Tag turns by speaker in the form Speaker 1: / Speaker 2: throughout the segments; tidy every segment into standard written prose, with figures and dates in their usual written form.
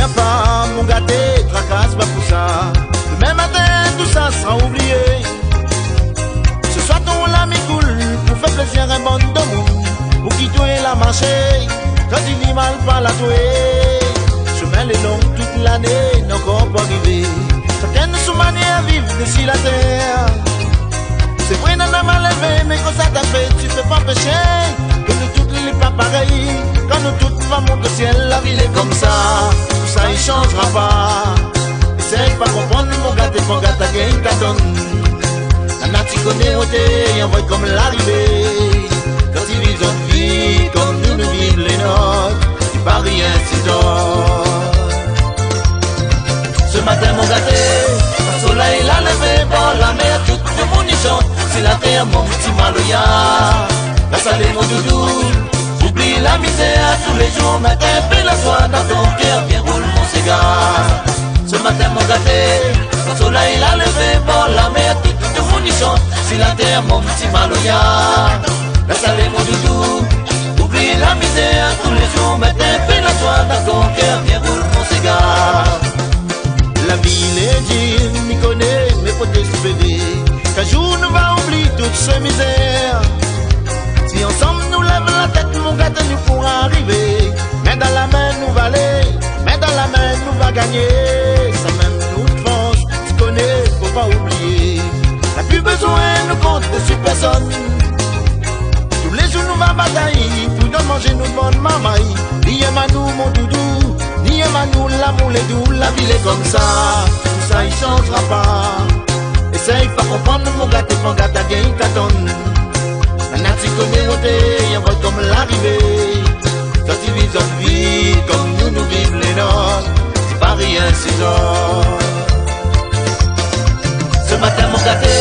Speaker 1: Viens pas, mon gâté, tracasse pas pour ça. Demain matin, tout ça sera oublié. Ce soir, ton l'ami cool pour faire plaisir à un bon de monde. Pour qui toi la marché, quand il dit mal pas la touer. Chemin est long toute l'année, n'a encore pas arrivé. Chacun sous manière vivre d'ici la terre. C'est vrai, n'en a mal élevé, mais quand ça t'a fait, tu peux pas pécher. Que nous toutes les pas pareil. Quand nous toutes va monter au ciel, la ville est comme ça. Tout ça, il changera pas. Essaye pas comprendre, mon gars, t'es pas gars, t'as gagné ta donne. Nana, tu connais, on t'est envoyé comme l'arrivée. Quand ils vivent notre vie, comme nous nous vivons les nôtres, tu pas rien, c'est d'autres. Ce matin, mon gâté, le soleil l'a levé, bon, la mer, tout le monde y chante. C'est la terre, mon petit maloya. La salle est mon doudou. Oublie la misère tous les jours, matin, fais la joie dans ton cœur, viens roule mon cigare. Ce matin, mon gâté, le soleil l'a levé, bon, la mer, tout le monde y chante. C'est la terre, mon petit maloya. La salle est mon doudou. Oublie la misère tous les jours, matin, fais la joie dans ton cœur, viens roule mon cigare. La ville est digne, m'y connaît, mes potes SPD. Qu'un jour nous va oublier toutes ces misères. Si ensemble nous lève la tête, mon gars, nous pourra arriver. Main dans la main, nous va aller. Main dans la main, nous va gagner. Ça même nous tranche, tu connais, faut pas oublier. N'a plus besoin, nous compte sur personne. Tous les jours, nous va batailler. Pour nous manger, nous bonne mamaille. Ni à nous, mon doudou. Ni à nous, l'amour, les doux. La ville est comme ça. Tout ça, il changera pas. Essaye pas comprendre, mon gars, t'es pas gars, t'as gagné ta tonne. Maintenant tu connais où t'es, y'en va comme l'arrivée. Quand tu vis notre vie, comme nous nous vivons les nôtres, c'est pas rien, c'est d'autres. Ce matin mon gâté,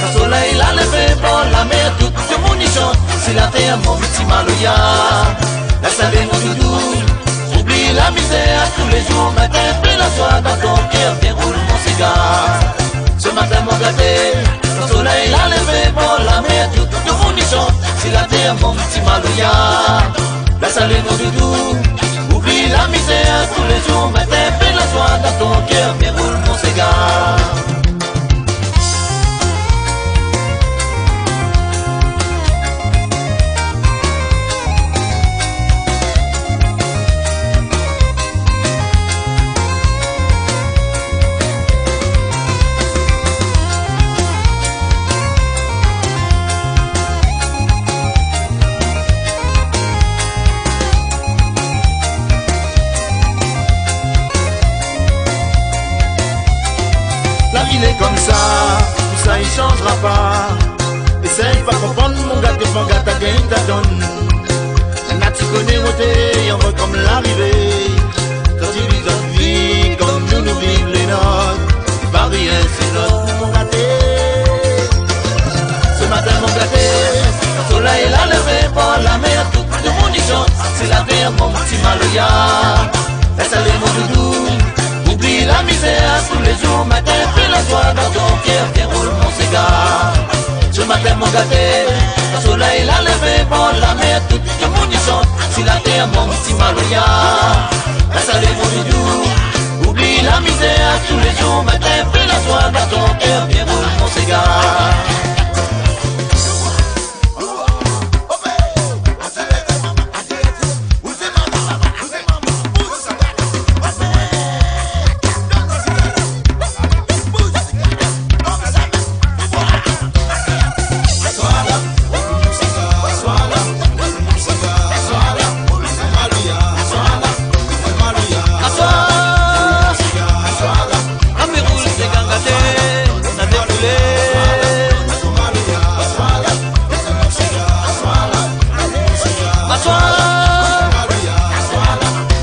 Speaker 1: le soleil l'a levé, bon la mer, tout le monde y chante. C'est la terre, mon petit maloya. La salle est mon doudou. Oublie la misère tous les jours, matin, fais la joie dans ton cœur, viens roule mon cigare. Ce matin mon gâté, le soleil l'a levé, bon la mer, tout le monde y chante. C'est la terre, mon petit maloya. La salle est mon doudou. Oublie la misère tous les jours, matin, fais la joie dans ton cœur, viens roule mon cigare. La ville est comme ça, tout ça il changera pas. Essaye pas comprendre, mon gars, t'es pas gars, t'as gagné ta donne. Maintenant tu connais où t'es, on va comme l'arrivée. Quand tu vis notre vie, comme nous nous vivons les nôtres, c'est pas rien, c'est notre mon gâté. Ce matin mon gâté, le soleil l'a levé, bon la mer, tout le monde y chante. C'est la terre, mon petit maloya. La salle est mon doudou. Oublie la misère tous les jours, matin, fais la joie dans ton cœur, viens roule mon cigare. Ce matin mon gâté, le soleil l'a levé, bon la mer, tout le monde y chante. C'est la terre, mon petit maloya. La salle est mon doudou. Oublie la misère tous les jours, matin, fais la joie dans ton cœur, viens roule mon cigare.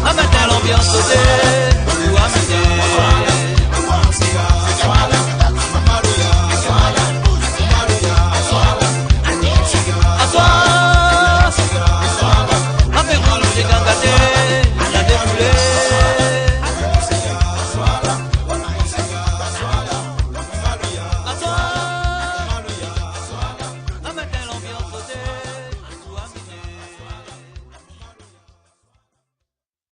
Speaker 2: À matin l'ambiance sautait.